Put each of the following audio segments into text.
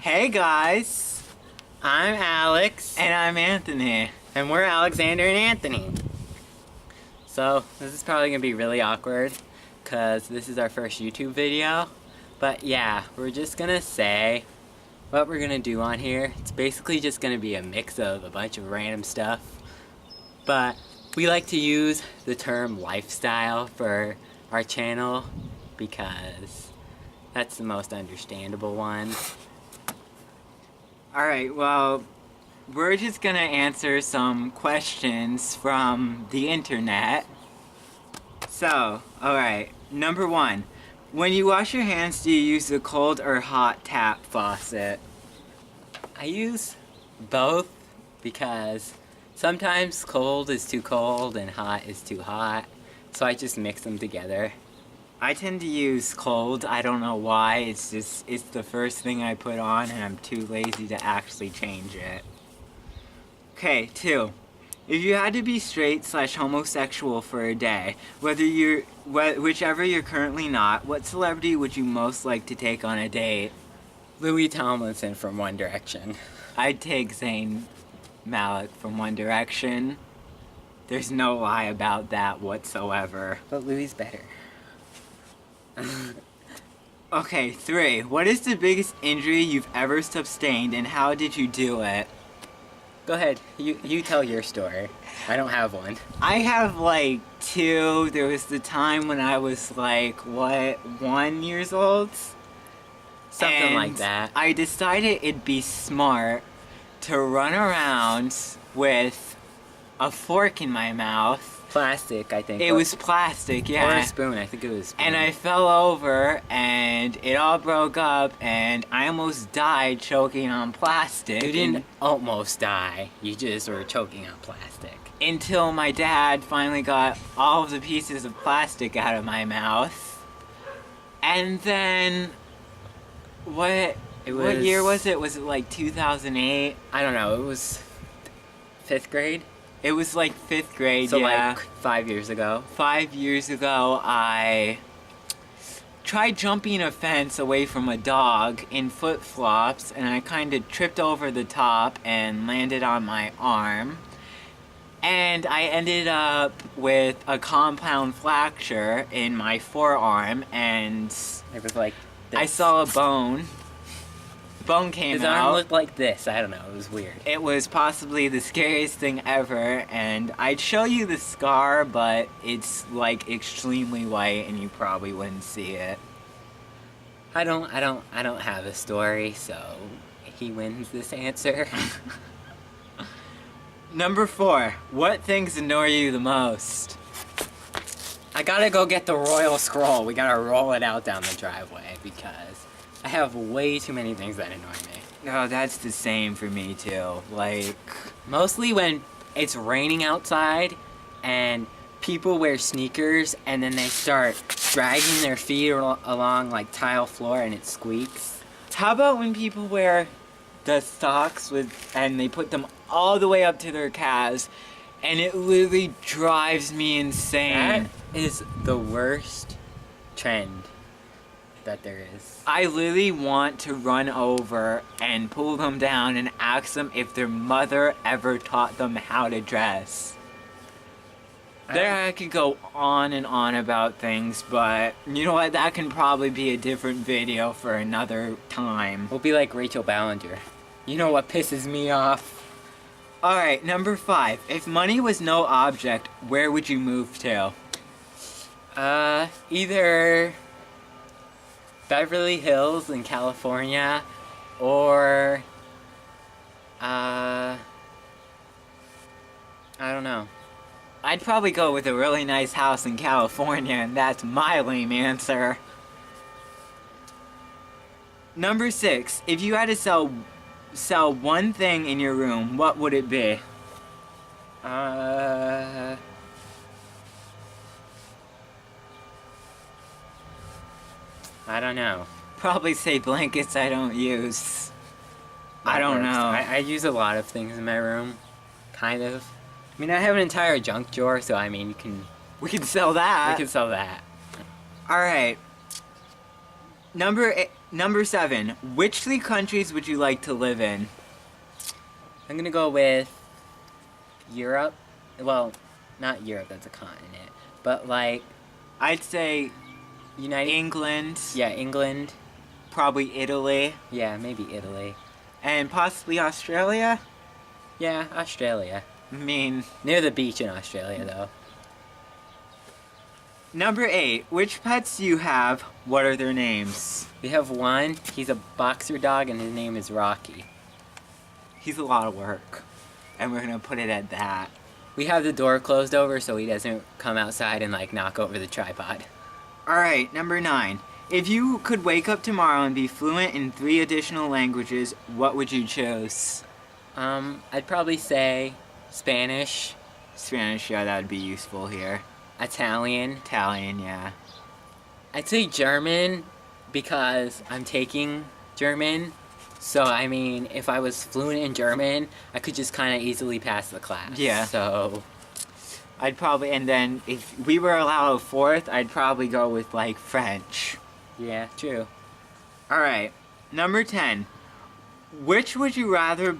Hey guys, I'm Alex. and I'm Anthony. And we're Alexander and Anthony. So, this is probably going to be really awkward because this is our first YouTube video. But yeah, we're just going to say what we're going to do on here. It's basically just going to be a mix of a bunch of random stuff. But we like to use the term lifestyle for our channel because that's the most understandable one. Alright, well, we're just gonna answer some questions from the internet. So, alright, number 1. When you wash your hands, do you use the cold or hot tap faucet? I use both because sometimes cold is too cold and hot is too hot, so I just mix them together. I tend to use cold. I don't know why. It's the first thing I put on and I'm too lazy to actually change it. Okay, 2. If you had to be straight/homosexual for a day, whichever you're currently not, what celebrity would you most like to take on a date? Louis Tomlinson from One Direction. I'd take Zayn Malik from One Direction. There's no lie about that whatsoever. But Louis better. Okay, 3. What is the biggest injury you've ever sustained and how did you do it? Go ahead, you tell your story. I don't have one. I have like 2. There was the time when I was like, 1 years old? Something And like that. I decided it'd be smart to run around with a fork in my mouth. Plastic, I think. It was plastic, Or yeah. a spoon, I think it was a spoon. And I fell over and it all broke up and I almost died choking on plastic. You didn't almost die. You just were choking on plastic. Until my dad finally got all of the pieces of plastic out of my mouth. And then what year was it? Was it like 2008? I don't know, it was 5th grade? It was like 5th grade, So yeah. like 5 years ago. 5 years ago, I tried jumping a fence away from a dog in flip-flops, and I kind of tripped over the top and landed on my arm. And I ended up with a compound fracture in my forearm, and It was like this. I saw a bone. Bone came His out. arm looked like this. I don't know. It was weird. It was possibly the scariest thing ever, and I'd show you the scar, but it's like extremely white and you probably wouldn't see it. I don't have a story, so he wins this answer. Number 4, what things annoy you the most? I gotta go get the royal scroll. We gotta roll it out down the driveway because I have way too many things that annoy me. Oh, that's the same for me too. Like, Mostly when it's raining outside and people wear sneakers and then they start dragging their feet along like tile floor and it squeaks. how about when people wear the socks and they put them all the way up to their calves and it literally drives me insane. That is the worst trend that there is. I literally want to run over and pull them down and ask them if their mother ever taught them how to dress. There I could go on and on about things, but you know what? That can probably be a different video for another time. We'll be like Rachel Ballinger. You know what pisses me off? Alright, number 5. If money was no object, where would you move to? Either Beverly Hills in California or I don't know. I'd probably go with a really nice house in California, and that's my lame answer. Number 6. If you had to sell one thing in your room, what would it be? I don't know. Probably say blankets I don't use. I don't know. I use a lot of things in my room. Kind of. I mean, I have an entire junk drawer, so I mean, We can sell that. we can sell that. Alright. Number Number 7. Which 3 countries would you like to live in? I'm gonna go with Europe. Well, not Europe, that's a continent. But like I'd say United England, Yeah, England. probably Italy, Yeah, maybe Italy. and possibly Australia. Yeah, Australia. I mean, Near the beach in Australia though. number 8. Which pets do you have? What are their names? We have one, he's a boxer dog and his name is Rocky. He's a lot of work, and we're gonna put it at that. We have the door closed over so he doesn't come outside and like knock over the tripod. Alright, number 9. If you could wake up tomorrow and be fluent in 3 additional languages, what would you choose? I'd probably say Spanish, Spanish, yeah, that would be useful here. Italian. Italian, yeah. I'd say German because I'm taking German. So, I mean, if I was fluent in German, I could just kind of easily pass the class. Yeah. So, I'd probably, and then if we were allowed a 4th, I'd probably go with, like, French. yeah, true. Alright, number 10. Which would you rather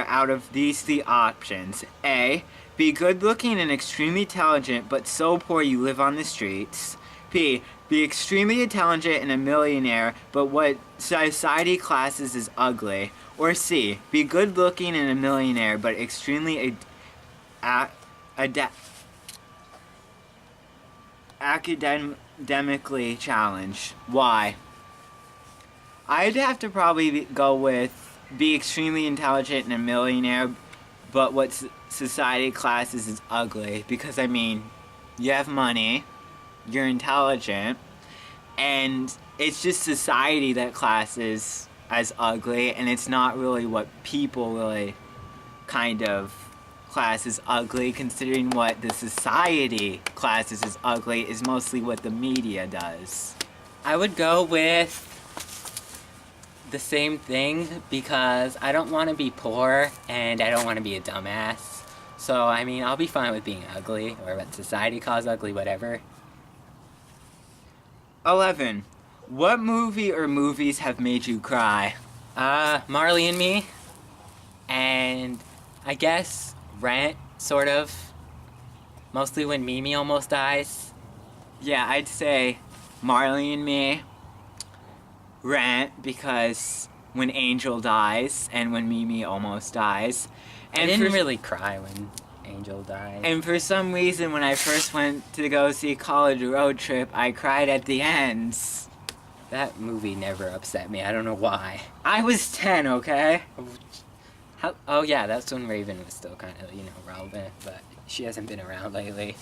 out of these 3 options? A. Be good looking and extremely intelligent, but so poor you live on the streets. B. Be extremely intelligent and a millionaire, but what society classes as ugly. Or C. Be good looking and a millionaire, but extremely academically challenged. Why? I'd have to probably go with be extremely intelligent and a millionaire, but what society classes as ugly. Because, I mean, you have money, you're intelligent, and it's just society that classes as ugly, and it's not really what people really kind of class as ugly, considering what the society classes as ugly is mostly what the media does. I would go with the same thing because I don't want to be poor and I don't want to be a dumbass. So, I mean, I'll be fine with being ugly or what society calls ugly, whatever. 11. What movie or movies have made you cry? Marley and Me, and I guess Rent, sort of. Mostly when Mimi almost dies. Yeah, I'd say Marley and Me, Rent, because when Angel dies and when Mimi almost dies. I didn't really cry when Angel died. And for some reason, when I first went to go see College Road Trip, I cried at the ends. That movie never upset me. I don't know why. I was 10, okay? Oh yeah, that's when Raven was still kind of, relevant, but she hasn't been around lately.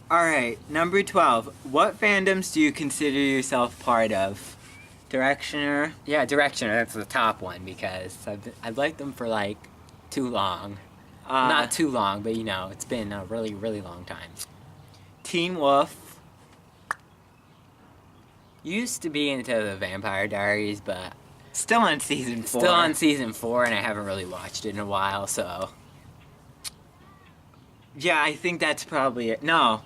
Alright, number 12. What fandoms do you consider yourself part of? Directioner? Yeah, Directioner, that's the top one because I've liked them for like too long. Not too long, but it's been a really, really long time. Teen Wolf. Used to be into the Vampire Diaries, but Still on season 4. still on season 4, and I haven't really watched it in a while, so. Yeah, I think that's probably it. No.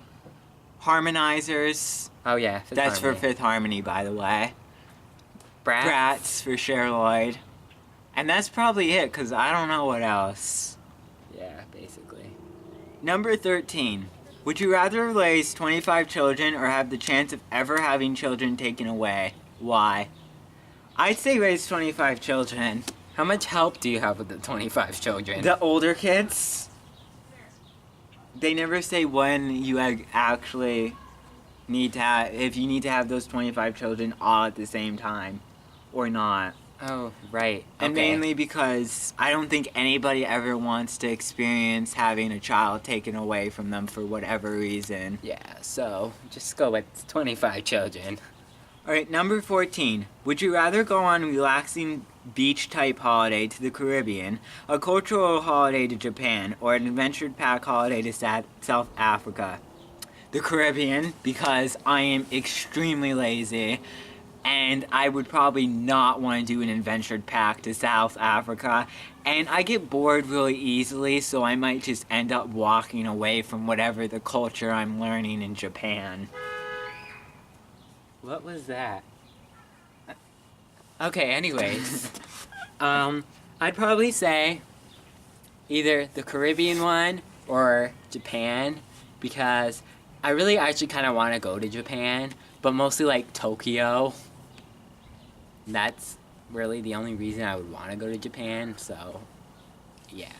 Harmonizers. Oh yeah, That's for Fifth Harmony, by the way. Brat. Bratz for Cher Lloyd. And that's probably it, because I don't know what else. Yeah, basically. Number 13. Would you rather raise 25 children or have the chance of ever having children taken away? Why? I'd say raise 25 children. How much help do you have with the 25 children? The older kids, they never say when you actually need to have, if you need to have those 25 children all at the same time or not. Oh, right. And Okay. mainly because I don't think anybody ever wants to experience having a child taken away from them for whatever reason. Yeah, so just go with 25 children. Alright, number 14. Would you rather go on a relaxing beach-type holiday to the Caribbean, a cultural holiday to Japan, or an adventure pack holiday to South Africa? The Caribbean, because I am extremely lazy, and I would probably not want to do an adventured pack to South Africa, and I get bored really easily, so I might just end up walking away from whatever the culture I'm learning in Japan. What was that? Okay, anyways. I'd probably say either the Caribbean one or Japan, because I really actually kind of want to go to Japan, but mostly like Tokyo. That's really the only reason I would want to go to Japan, so yeah.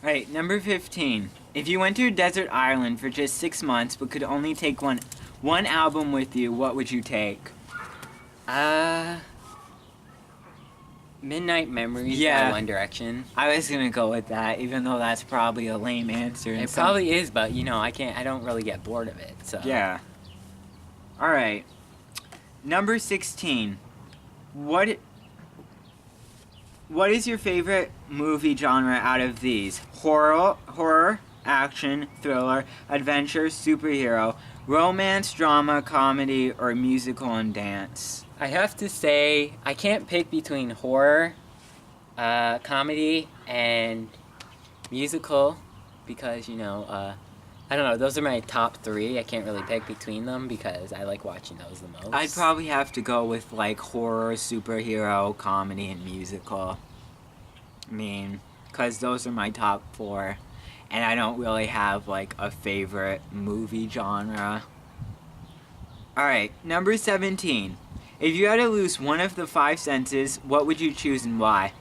Right, number 15. If you went to a desert island for just 6 months but could only take one album with you, what would you take? Midnight Memories Yeah. by One Direction. I was gonna go with that, even though that's probably a lame answer. It probably is, but you know, I don't really get bored of it, so. Yeah. Alright. Number 16. What is your favorite movie genre out of these? Horror, action, thriller, adventure, superhero, romance, drama, comedy, or musical and dance? I have to say, I can't pick between horror, comedy, and musical, because, you know, I don't know, those are my top 3. I can't really pick between them because I like watching those the most. I'd probably have to go with like horror, superhero, comedy, and musical. I mean, because those are my top 4. And I don't really have like a favorite movie genre. Alright, number 17. If you had to lose one of the 5 senses, what would you choose and why?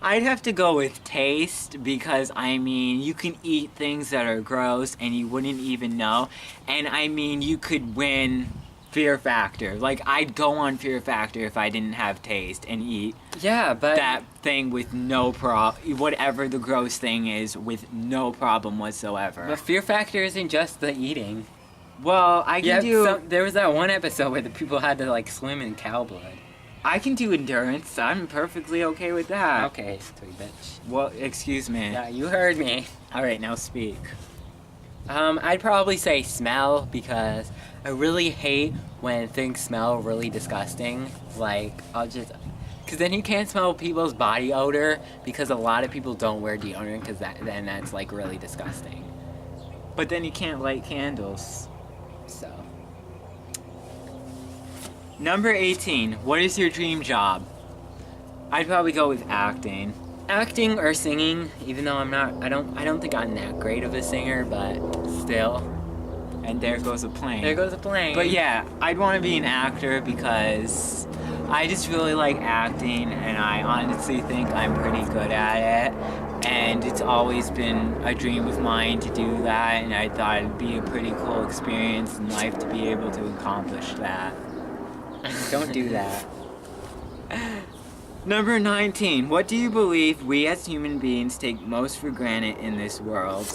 I'd have to go with taste because, I mean, you can eat things that are gross and you wouldn't even know. And, I mean, you could win Fear Factor. Like, I'd go on Fear Factor if I didn't have taste and eat Yeah, but that thing with no whatever the gross thing is, with no problem whatsoever. But Fear Factor isn't just the eating. Well, I can There was that one episode where the people had to like swim in cow blood. I can do endurance. I'm perfectly okay with that. Okay, sweet bitch. Well, excuse me. Yeah, you heard me. Alright, now speak. I'd probably say smell because I really hate when things smell really disgusting. Like, because then you can't smell people's body odor because a lot of people don't wear deodorant because then that's like really disgusting. But then you can't light candles. So, Number 18. What is your dream job? I'd probably go with acting. acting or singing, even though I don't think I'm that great of a singer, but still. And there goes a plane. There goes a plane. But yeah, I'd want to be an actor because I just really like acting and I honestly think I'm pretty good at it. And it's always been a dream of mine to do that, and I thought it'd be a pretty cool experience in life to be able to accomplish that. Don't do that. Number 19. What do you believe we as human beings take most for granted in this world?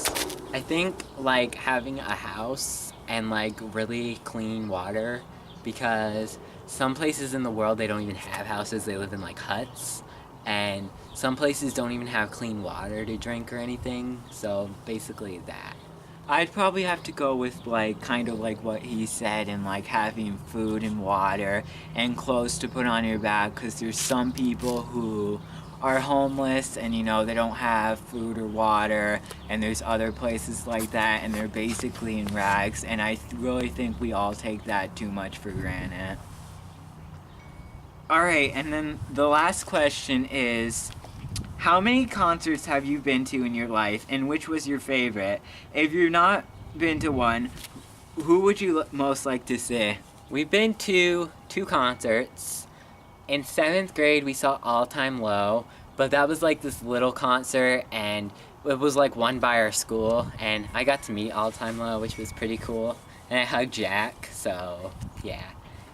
I think like having a house and like really clean water, because some places in the world they don't even have houses, they live in like huts, and some places don't even have clean water to drink or anything, so basically that. I'd probably have to go with like kind of like what he said, and like having food and water and clothes to put on your back, because there's some people who are homeless and, you know, they don't have food or water, and there's other places like that and they're basically in rags, and I really think we all take that too much for granted. Alright, and then the last question is, how many concerts have you been to in your life, and which was your favorite? If you've not been to one, who would you most like to see? We've been to 2 concerts. In 7th grade, we saw All Time Low, but that was like this little concert, and it was like one by our school, and I got to meet All Time Low, which was pretty cool, and I hugged Jack, so yeah.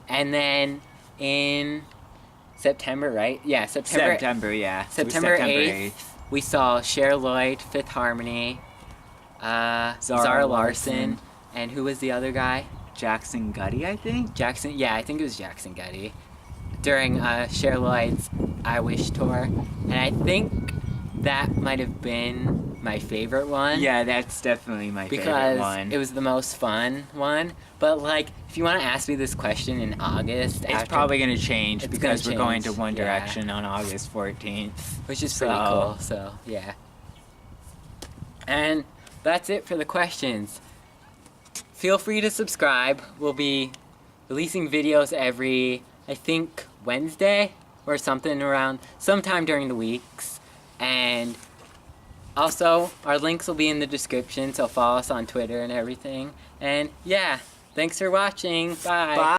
And then in September, right? Yeah, September, yeah. It was September September 8th, we saw Cher Lloyd, Fifth Harmony, Zara Larson, and who was the other guy? Jackson Gutty, I think? Jackson, yeah, I think it was Jackson Gutty, during Cher Lloyd's I Wish tour, and I think that might have been my favorite one. Yeah, that's definitely my favorite one. Because it was the most fun one. But like, if you want to ask me this question in August, It's probably going to change It's because gonna we're going to change, One yeah. Direction on August 14th. which is pretty cool. So yeah. And that's it for the questions. Feel free to subscribe. We'll be releasing videos every, I think, Wednesday. or something around sometime during the weeks. And also, our links will be in the description, so follow us on Twitter and everything. And yeah, thanks for watching. Bye. Bye.